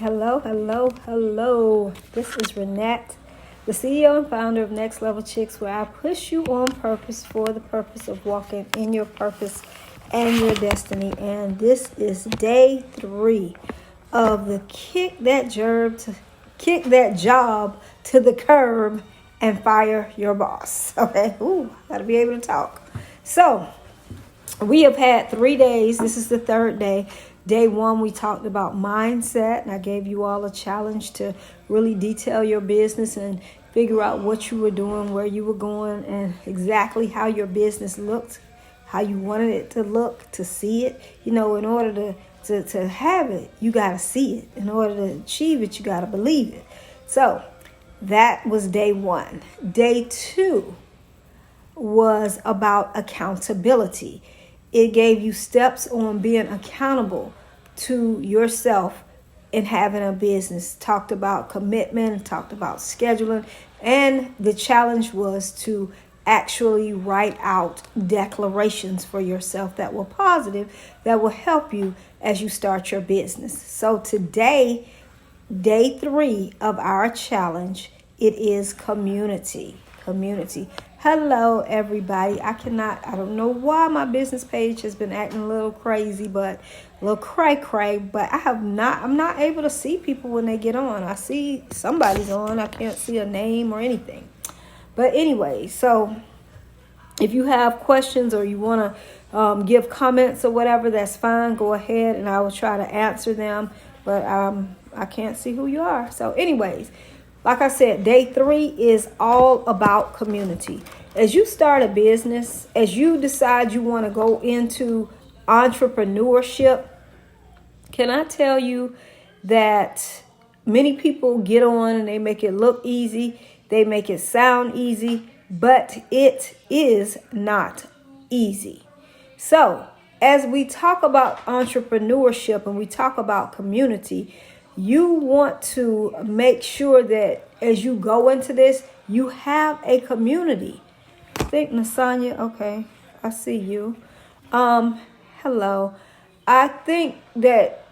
Hello, hello, hello. This is Renette, the CEO and founder of Next Level Chicks, where I push you on purpose for the purpose of walking in your purpose and your destiny. And this is day 3 of the kick that job to the curb and fire your boss. Okay, gotta be able to talk. So we have had 3 days. This is the 3rd day. Day 1, we talked about mindset, and I gave you all a challenge to really detail your business and figure out what you were doing, where you were going, and exactly how your business looked, how you wanted it to look, to see it. In order to have it, you got to see it. In order to achieve it, you got to believe it. So that was day 1. Day 2 was about accountability. It gave you steps on being accountable to yourself and having a business. Talked about commitment, talked about scheduling, and the challenge was to actually write out declarations for yourself that were positive, that will help you as you start your business. So today, day 3 of our challenge, it is community. Hello, everybody. I don't know why my business page has been acting a little crazy, but a little cray-cray, but I'm not able to see people when they get on. I see somebody's on. I can't see a name or anything. But anyway, so if you have questions or you want to give comments or whatever, that's fine. Go ahead and I will try to answer them, but I can't see who you are. So anyways, like I said, day 3 is all about community. As you start a business, as you decide you want to go into entrepreneurship, can I tell you that many people get on and they make it look easy, they make it sound easy, but it is not easy. So as we talk about entrepreneurship and we talk about community, you want to make sure that as you go into this, you have a community. I think Nasanya, okay, I see you. Hello. I think that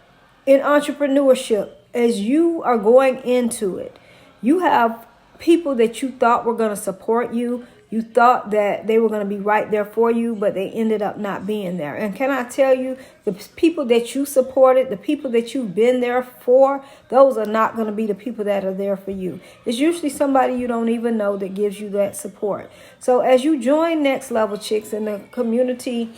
in entrepreneurship, as you are going into it, you have people that you thought were going to support you. You thought that they were going to be right there for you, but they ended up not being there. And can I tell you, the people that you supported, the people that you've been there for, those are not going to be the people that are there for you. It's usually somebody you don't even know that gives you that support. So as you join Next Level Chicks in the community,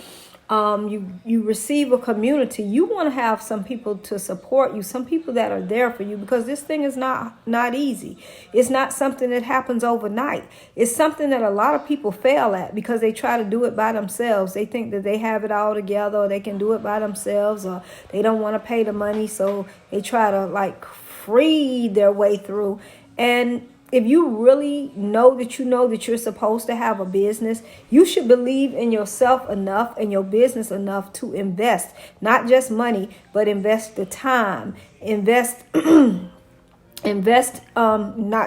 you receive a community, you want to have some people to support you, some people that are there for you, because this thing is not easy. It's not something that happens overnight. It's something that a lot of people fail at because they try to do it by themselves. They think that they have it all together, or they can do it by themselves, or they don't want to pay the money, so they try to free their way through. And if you really know that you're supposed to have a business, you should believe in yourself enough and your business enough to invest, not just money, but invest the time, invest not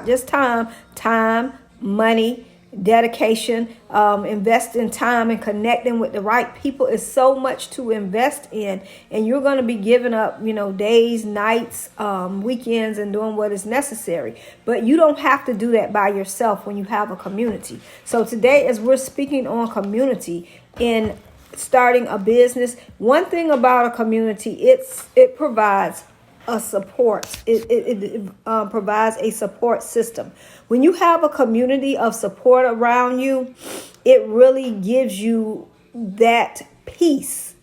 just time, money, dedication, invest in time and connecting with the right people. Is so much to invest in, and you're going to be giving up, days, nights, weekends, and doing what is necessary. But you don't have to do that by yourself when you have a community. So today, as we're speaking on community in starting a business, one thing about a community, it provides a support. It provides a support system. When you have a community of support around you, it really gives you that peace.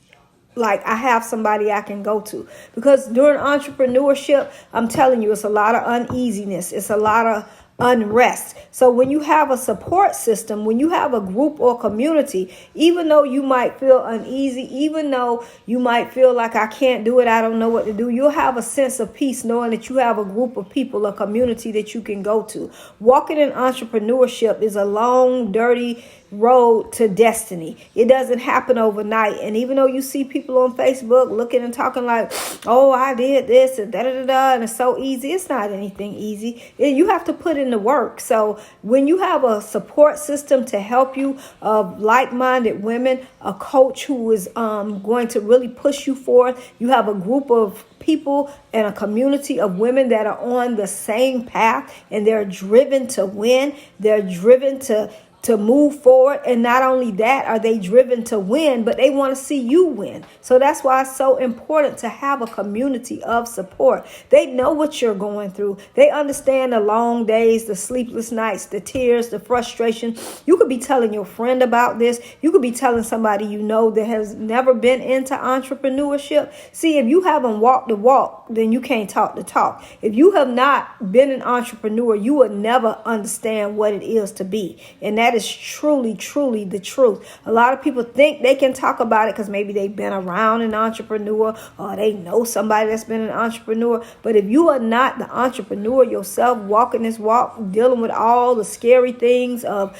Like, I have somebody I can go to. Because during entrepreneurship, I'm telling you, it's a lot of uneasiness. It's a lot of unrest. So when you have a support system, when you have a group or community, even though you might feel uneasy, even though you might feel like I can't do it, I don't know what to do, you'll have a sense of peace knowing that you have a group of people, a community that you can go to. Walking in entrepreneurship is a long, dirty road to destiny. It doesn't happen overnight. And even though you see people on Facebook looking and talking like, oh, I did this and da da da da, and it's so easy, it's not anything easy. You have to put in the work. So when you have a support system to help you of like-minded women, a coach who is going to really push you forth, you have a group of people and a community of women that are on the same path, and they're driven to win. They're driven to move forward. And not only that, are they driven to win, but they want to see you win. So that's why it's so important to have a community of support. They know what you're going through. They understand the long days, the sleepless nights, the tears, the frustration. You could be telling your friend about this. You could be telling somebody you know that has never been into entrepreneurship. See, if you haven't walked the walk, then you can't talk the talk. If you have not been an entrepreneur, you would never understand what it is to be. And that is truly, truly the truth. A lot of people think they can talk about it because maybe they've been around an entrepreneur or they know somebody that's been an entrepreneur. But if you are not the entrepreneur yourself, walking this walk, dealing with all the scary things of,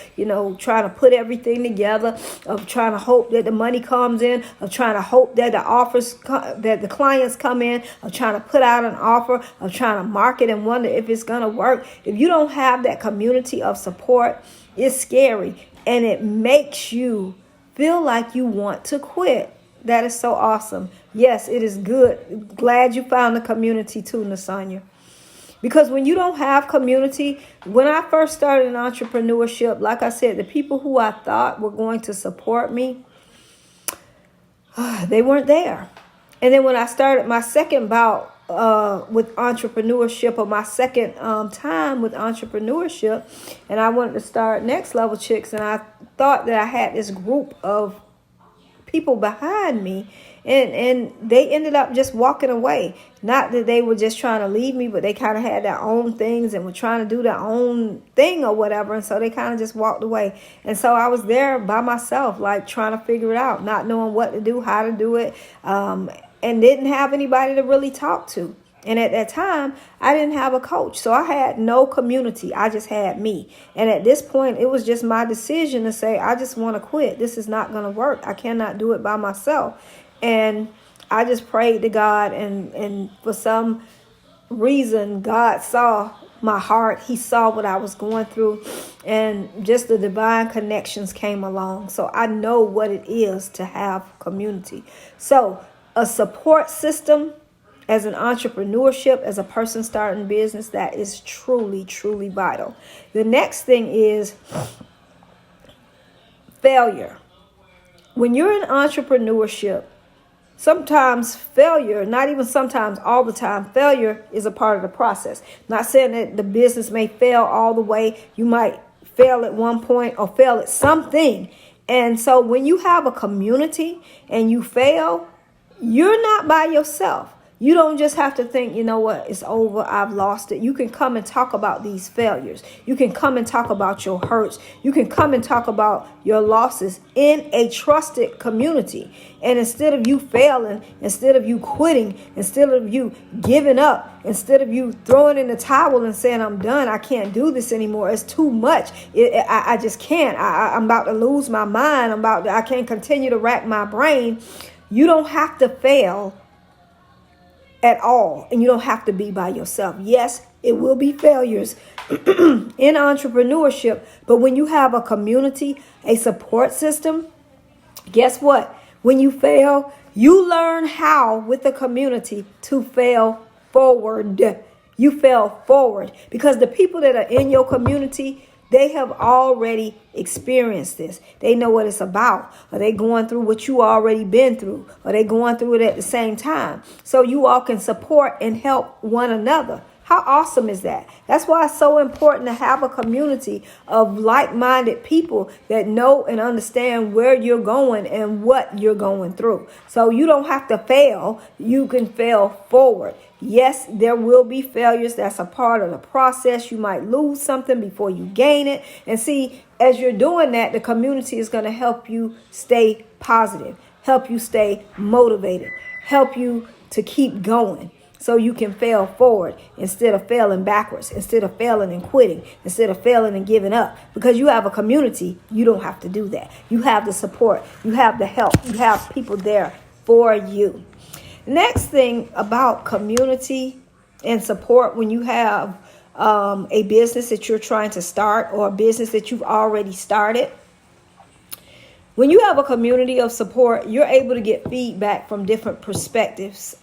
trying to put everything together, of trying to hope that the money comes in, of trying to hope that that the clients come in, of trying to put out an offer, of trying to market and wonder if it's going to work. If you don't have that community of support, it's scary, and it makes you feel like you want to quit. That is so awesome. Yes, it is good. Glad you found the community too, Nasanya. Because when you don't have community, when I first started in entrepreneurship, like I said, the people who I thought were going to support me, they weren't there. And then when I started my second bout with entrepreneurship, or my second time with entrepreneurship, and I wanted to start Next Level Chicks, and I thought that I had this group of people behind me, and they ended up just walking away. Not that they were just trying to leave me, but they kind of had their own things and were trying to do their own thing or whatever, and so they kind of just walked away. And so I was there by myself, like trying to figure it out, not knowing what to do, how to do it, and didn't have anybody to really talk to. And at that time, I didn't have a coach. So I had no community. I just had me. And at this point, it was just my decision to say, I just want to quit. This is not going to work. I cannot do it by myself. And I just prayed to God. And for some reason, God saw my heart. He saw what I was going through. And just the divine connections came along. So I know what it is to have community. So a support system as an entrepreneurship, as a person starting business, that is truly, truly vital. The next thing is failure. When you're in entrepreneurship, sometimes failure, not even sometimes, all the time, failure is a part of the process. Not saying that the business may fail all the way. You might fail at one point or fail at something. And so when you have a community and you fail, you're not by yourself. You don't just have to think, you know what, it's over, I've lost it. You can come and talk about these failures. You can come and talk about your hurts. You can come and talk about your losses in a trusted community. And instead of you failing, instead of you quitting, instead of you giving up, instead of you throwing in the towel and saying, I'm done, I can't do this anymore, it's too much, I just can't, I'm about to lose my mind, I can't continue to rack my brain. You don't have to fail at all, and you don't have to be by yourself. Yes, it will be failures in entrepreneurship, but when you have a community, a support system, guess what? When you fail, you learn how with the community to fail forward. You fail forward because the people that are in your community, they have already experienced this. They know what it's about. Are they going through what you already been through? Are they going through it at the same time? So you all can support and help one another. How awesome is that? That's why it's so important to have a community of like-minded people that know and understand where you're going and what you're going through. So you don't have to fail. You can fail forward. Yes, there will be failures. That's a part of the process. You might lose something before you gain it. And see, as you're doing that, the community is going to help you stay positive, help you stay motivated, help you to keep going. so you can fail forward instead of failing backwards, instead of failing and quitting, instead of failing and giving up. Because you have a community, you don't have to do that. You have the support, you have the help, you have people there for you. Next thing about community and support, when you have a business that you're trying to start, or a business that you've already started, when you have a community of support, you're able to get feedback from different perspectives.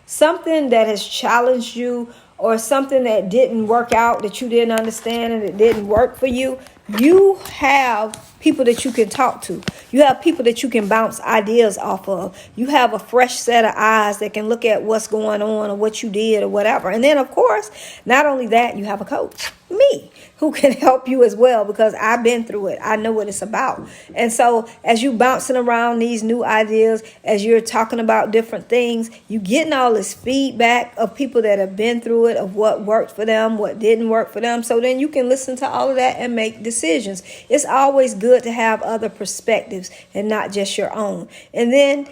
Something that has challenged you, or something that didn't work out, that you didn't understand and it didn't work for you, you have people that you can talk to. You have people that you can bounce ideas off of. You have a fresh set of eyes that can look at what's going on or what you did or whatever. And then, of course, not only that, you have a coach, me, who can help you as well, because I've been through it. I know what it's about. And so as you bouncing around these new ideas, as you're talking about different things, you getting all this feedback of people that have been through it, of what worked for them, what didn't work for them. So then you can listen to all of that and make decisions. It's always good to have other perspectives and not just your own. And then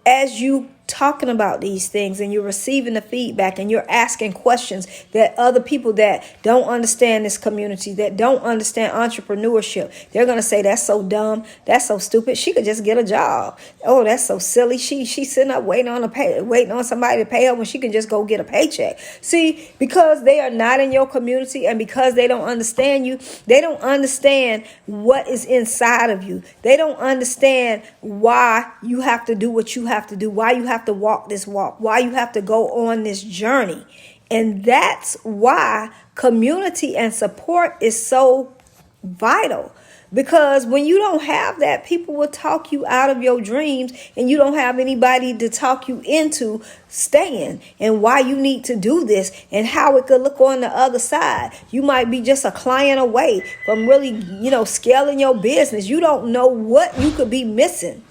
as you talking about these things and you're receiving the feedback and you're asking questions that other people that don't understand this community, that don't understand entrepreneurship, they're going to say, that's so dumb, that's so stupid, she could just get a job. Oh, that's so silly, she's sitting up waiting on somebody to pay her when she can just go get a paycheck. See, because they are not in your community, and because they don't understand you, they don't understand what is inside of you. They don't understand why you have to do what you have to do, why you have to walk this walk, why you have to go on this journey. And that's why community and support is so vital. Because when you don't have that, people will talk you out of your dreams, and you don't have anybody to talk you into staying, and why you need to do this and how it could look on the other side. You might be just a client away from really, scaling your business. You don't know what you could be missing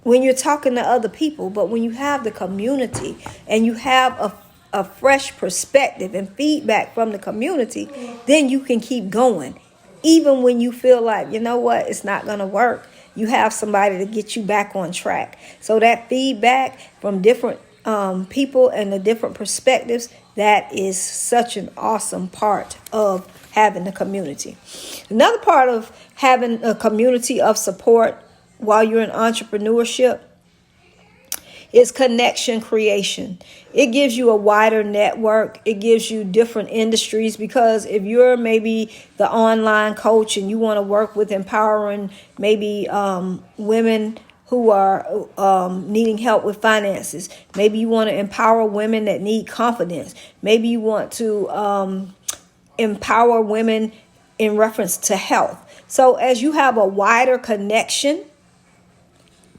when you're talking to other people. But when you have the community and you have a fresh perspective and feedback from the community, then you can keep going. Even when you feel like, it's not going to work, you have somebody to get you back on track. So that feedback from different people and the different perspectives, that is such an awesome part of having a community. Another part of having a community of support while you're in entrepreneurship is connection creation. It gives you a wider network. It gives you different industries, because if you're maybe the online coach and you want to work with empowering maybe women who are needing help with finances, maybe you want to empower women that need confidence, maybe you want to empower women in reference to health. So as you have a wider connection,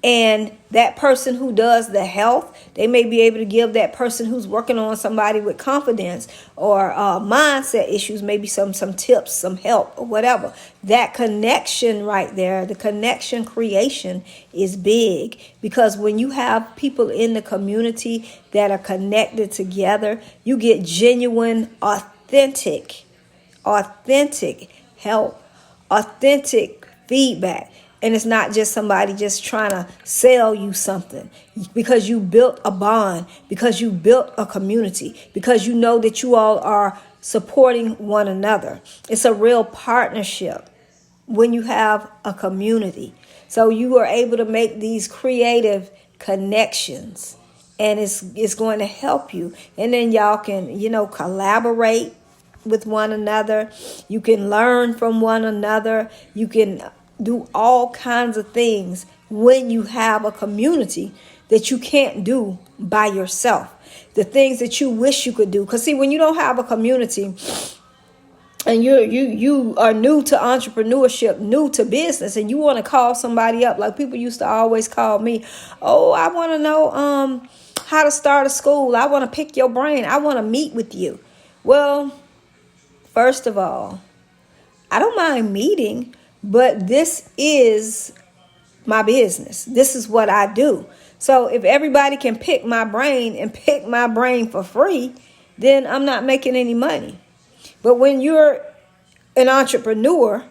and that person who does the health, they may be able to give that person who's working on somebody with confidence or mindset issues, maybe some tips, some help, or whatever. That connection right there, the connection creation, is big, because when you have people in the community that are connected together, you get genuine, authentic help, authentic feedback. And it's not just somebody just trying to sell you something, because you built a bond, because you built a community, because you know that you all are supporting one another. It's a real partnership when you have a community. So you are able to make these creative connections, and it's going to help you. And then y'all can, collaborate with one another. You can learn from one another. You can do all kinds of things when you have a community that you can't do by yourself. The things that you wish you could do. Because see, when you don't have a community and you are new to entrepreneurship, new to business, and you want to call somebody up, like people used to always call me, oh, I want to know how to start a school. I want to pick your brain. I want to meet with you. Well, first of all, I don't mind meeting, but this is my business. This is what I do. So if everybody can pick my brain and pick my brain for free, then I'm not making any money. But when you're an entrepreneur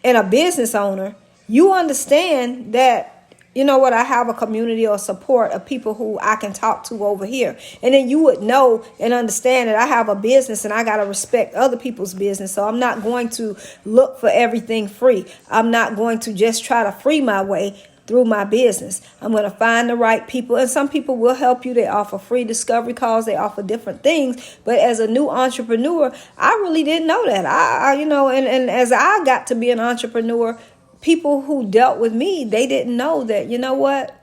and a business owner, you understand that you know what, I have a community or support of people who I can talk to over here. And then you would know and understand that I have a business and I got to respect other people's business. So I'm not going to look for everything free. I'm not going to just try to free my way through my business. I'm going to find the right people, and some people will help you. They offer free discovery calls. They offer different things. But as a new entrepreneur, I really didn't know that. And as I got to be an entrepreneur, people who dealt with me, they didn't know that, you know what,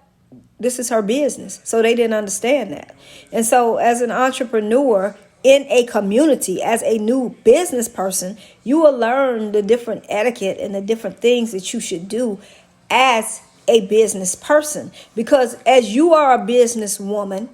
this is her business. So they didn't understand that. And so as an entrepreneur in a community, as a new business person, you will learn the different etiquette and the different things that you should do as a business person. Because as you are a businesswoman,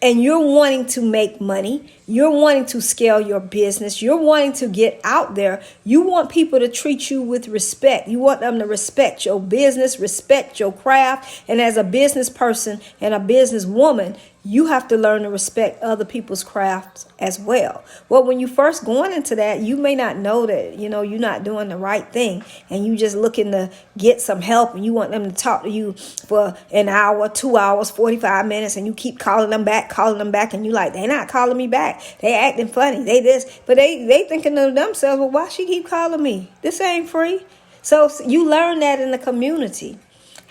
and you're wanting to make money, you're wanting to scale your business, you're wanting to get out there, you want people to treat you with respect. You want them to respect your business, respect your craft. And as a business person and a businesswoman, you have to learn to respect other people's crafts as well. Well, when you first going into that, you may not know that, you're not doing the right thing, and you just looking to get some help, and you want them to talk to you for an hour, 2 hours, 45 minutes, and you keep calling them back, and you like, they not calling me back. They acting funny. They this, but they thinking to themselves, well, why she keep calling me? This ain't free. So you learn that in the community.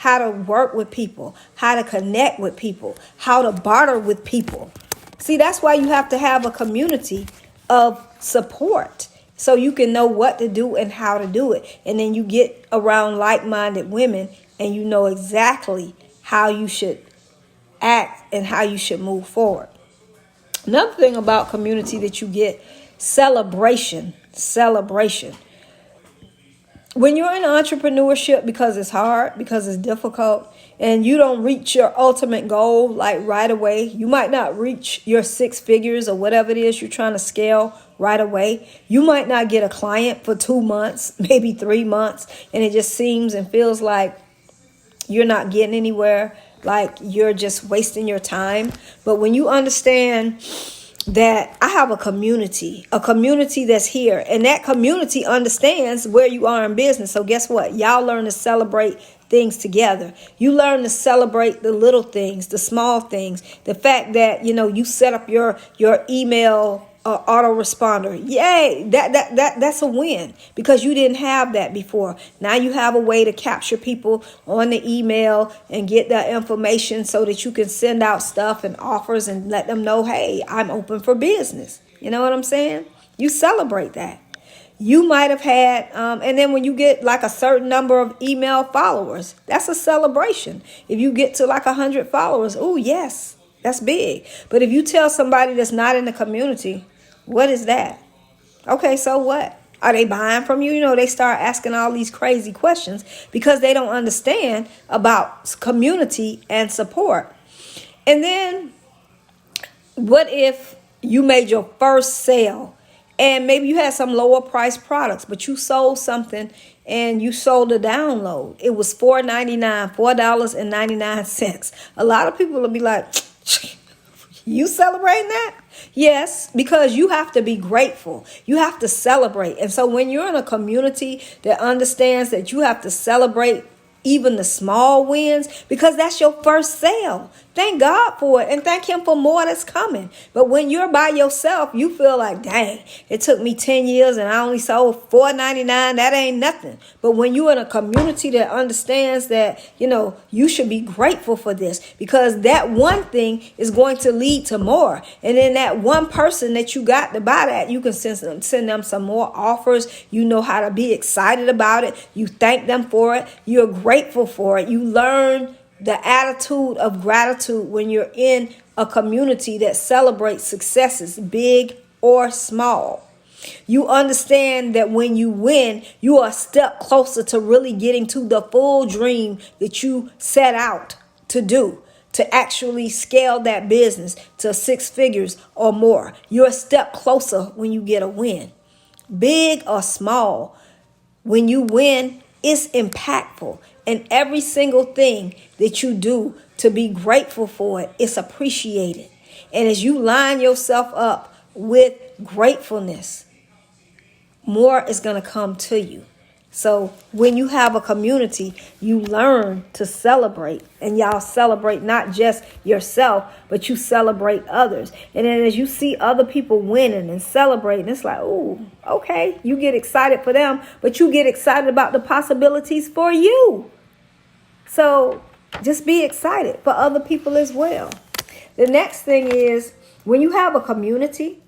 How to work with people, how to connect with people, how to barter with people. See, that's why you have to have a community of support so you can know what to do and how to do it. And then you get around like-minded women and you know exactly how you should act and how you should move forward. Another thing about community that you get, celebration. When you're in entrepreneurship, because it's hard, because it's difficult, and you don't reach your ultimate goal like right away, you might not reach your 6 figures or whatever it is you're trying to scale right away. You might not get a client for 2 months, maybe 3 months, and it just seems and feels like you're not getting anywhere, like you're just wasting your time. But when you understand that I have a community that's here, and that community understands where you are in business. So guess what? Y'all learn to celebrate things together. You learn to celebrate the little things, the small things, the fact that, you set up your email autoresponder. Yay, that's a win, because you didn't have that before. Now you have a way to capture people on the email and get that information so that you can send out stuff and offers and let them know, hey, I'm open for business. You know what I'm saying? You celebrate that. You might have had, and then when you get like a certain number of email followers, that's a celebration. If you get to like 100 followers, oh yes, that's big. But if you tell somebody that's not in the community, what is that? Okay, so what? Are they buying from you? They start asking all these crazy questions because they don't understand about community and support. And then what if you made your first sale and maybe you had some lower priced products, but you sold something and you sold a download. It was $4.99. A lot of people will be like, you celebrating that? Yes, because you have to be grateful. You have to celebrate. And so when you're in a community that understands that you have to celebrate even the small wins, because that's your first sale. Thank God for it and thank him for more that's coming. But when you're by yourself, you feel like, dang, it took me 10 years and I only sold $4.99. That ain't nothing. But when you're in a community that understands that, you should be grateful for this, because that one thing is going to lead to more. And then that one person that you got to buy that, you can send them some more offers. You know how to be excited about it. You thank them for it. You're grateful for it. You learn the attitude of gratitude when you're in a community that celebrates successes, big or small. You understand that when you win, you are a step closer to really getting to the full dream that you set out to do, to actually scale that business to 6 figures or more. You're a step closer when you get a win, big or small. When you win, it's impactful. And every single thing that you do to be grateful for it, it's appreciated. And as you line yourself up with gratefulness, more is going to come to you. So when you have a community, you learn to celebrate, and y'all celebrate not just yourself, but you celebrate others. And then as you see other people winning and celebrating, it's like, ooh, okay, you get excited for them, but you get excited about the possibilities for you. So just be excited for other people as well. The next thing is, when you have a community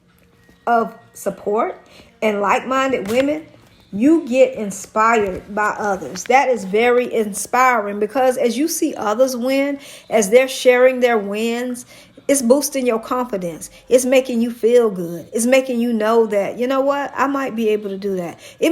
of support and like-minded women, you get inspired by others. That is very inspiring, because as you see others win, as they're sharing their wins, it's boosting your confidence. It's making you feel good. It's making you know that, you know what, I might be able to do that. It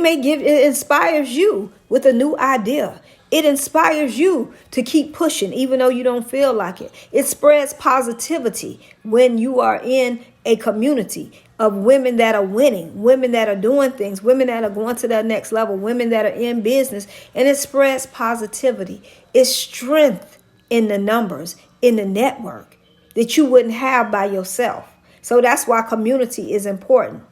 inspires you with a new idea. It inspires you to keep pushing, even though you don't feel like it. It spreads positivity when you are in a community of women that are winning, women that are doing things, women that are going to that next level, women that are in business, and it spreads positivity. It's strength in the numbers, in the network that you wouldn't have by yourself. So that's why community is important.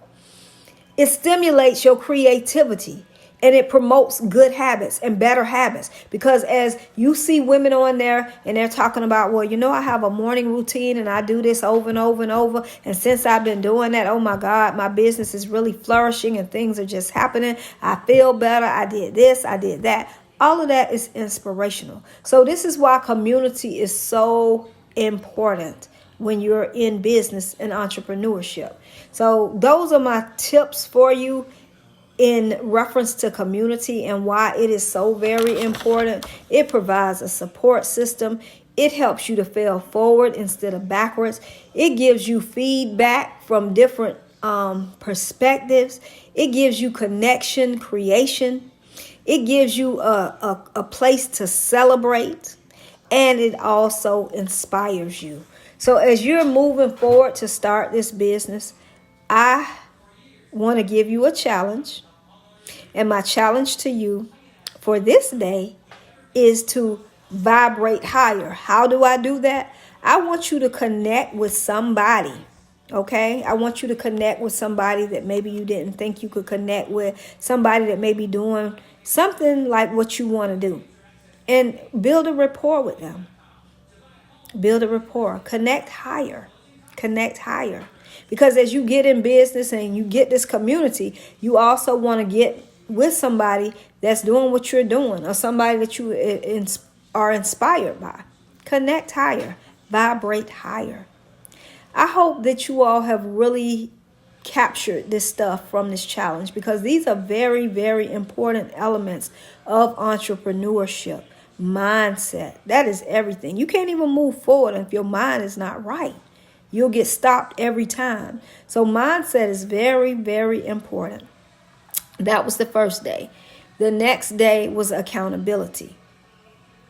It stimulates your creativity. And it promotes good habits and better habits, because as you see women on there and they're talking about, well, you know, I have a morning routine and I do this over and over and over. And since I've been doing that, oh my God, my business is really flourishing and things are just happening. I feel better. I did this. I did that. All of that is inspirational. So this is why community is so important when you're in business and entrepreneurship. So those are my tips for you in reference to community and why it is so very important. It provides a support system. It helps you to fail forward instead of backwards. It gives you feedback from different perspectives. It gives you connection, creation. It gives you a place to celebrate. And it also inspires you. So as you're moving forward to start this business, I want to give you a challenge. And my challenge to you for this day is to vibrate higher. How do I do that? I want you to connect with somebody. Okay? I want you to connect with somebody that maybe you didn't think you could connect with. Somebody that may be doing something like what you want to do. And build a rapport with them. Build a rapport. Connect higher. Connect higher. Because as you get in business and you get this community, you also want to get with somebody that's doing what you're doing, or somebody that you are inspired by. Connect higher. Vibrate higher. I hope that you all have really captured this stuff from this challenge, because these are very, very important elements of entrepreneurship. Mindset. That is everything. You can't even move forward if your mind is not right. You'll get stopped every time. So mindset is very, very important. That was the first day. The next day was accountability.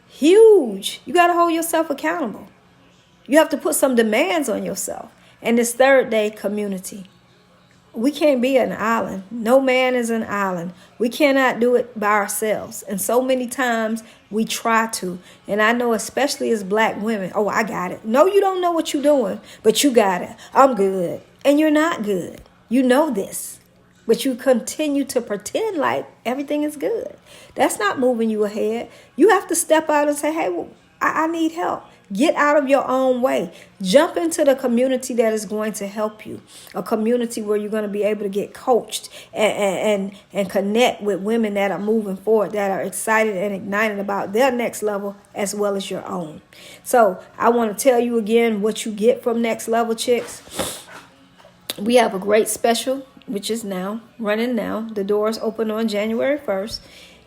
Huge. You got to hold yourself accountable. You have to put some demands on yourself. And this third day, community. We can't be an island. No man is an island. We cannot do it by ourselves. And so many times we try to. And I know, especially as black women, oh, I got it. No, you don't know what you're doing, but you got it. I'm good. And you're not good. You know this. But you continue to pretend like everything is good. That's not moving you ahead. You have to step out and say, hey, well, I need help. Get out of your own way. Jump into the community that is going to help you. A community where you're going to be able to get coached and connect with women that are moving forward, that are excited and ignited about their next level as well as your own. So I want to tell you again what you get from Next Level Chicks. We have a great special, which is now running now. The doors open on January 1st.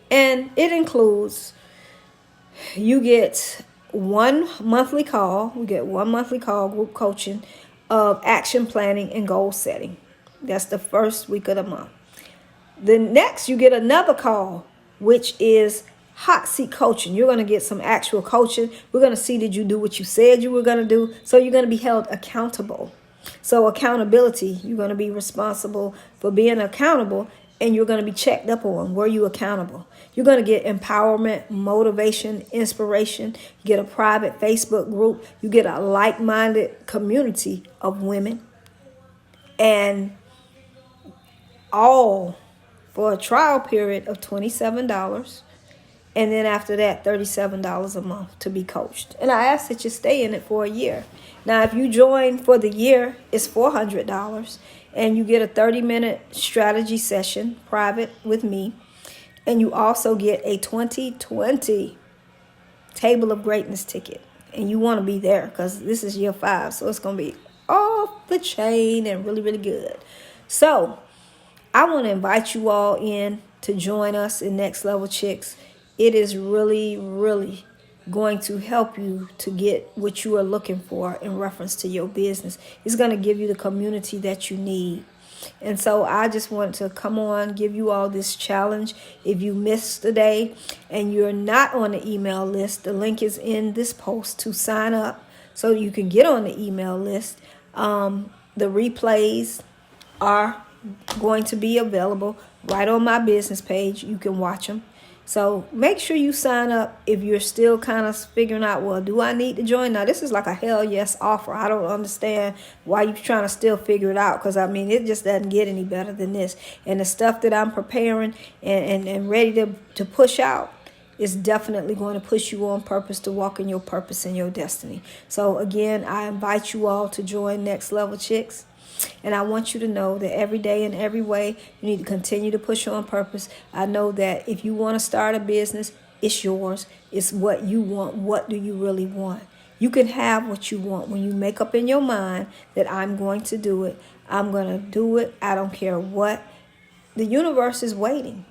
And it includes, you get one monthly call. We get one monthly call, group coaching of action planning and goal setting. That's the first week of the month. The next, you get another call, which is hot seat coaching. You're going to get some actual coaching. We're going to see, did you do what you said you were going to do? So you're going to be held accountable. So accountability, you're going to be responsible for being accountable, and you're going to be checked up on. Were you accountable? You're going to get empowerment, motivation, inspiration. You get a private Facebook group. You get a like-minded community of women. And all for a trial period of $27. And then after that, $37 a month to be coached. And I ask that you stay in it for a year. Now, if you join for the year, it's $400. And you get a 30-minute strategy session, private with me. And you also get a 2020 Table of Greatness ticket. And you want to be there because this is year 5. So it's going to be off the chain and really, really good. So I want to invite you all in to join us in Next Level Chicks. It is really, really going to help you to get what you are looking for in reference to your business. It's going to give you the community that you need. And so I just want to come on, give you all this challenge. If you missed the day and you're not on the email list, the link is in this post to sign up so you can get on the email list. The replays are going to be available right on my business page. You can watch them. So make sure you sign up if you're still kind of figuring out, well, do I need to join? Now, this is like a hell yes offer. I don't understand why you're trying to still figure it out because, I mean, it just doesn't get any better than this. And the stuff that I'm preparing and ready to push out is definitely going to push you on purpose to walk in your purpose and your destiny. So, again, I invite you all to join Next Level Chicks. And I want you to know that every day in every way, you need to continue to push on purpose. I know that if you want to start a business, it's yours. It's what you want. What do you really want? You can have what you want when you make up in your mind that I'm going to do it. I'm going to do it. I don't care what. The universe is waiting.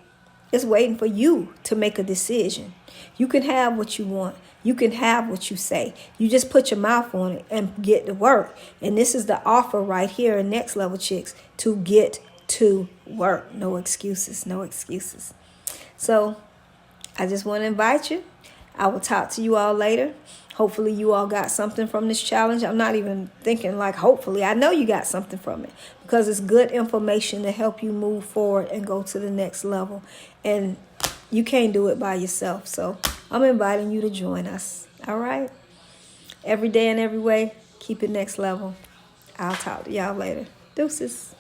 It's waiting for you to make a decision. You can have what you want. You can have what you say. You just put your mouth on it and get to work. And this is the offer right here in Next Level Chicks to get to work. No excuses. No excuses. So I just want to invite you. I will talk to you all later. Hopefully you all got something from this challenge. I'm not even thinking like hopefully. I know you got something from it because it's good information to help you move forward and go to the next level. And you can't do it by yourself. So I'm inviting you to join us. All right? Every day and every way, keep it next level. I'll talk to y'all later. Deuces.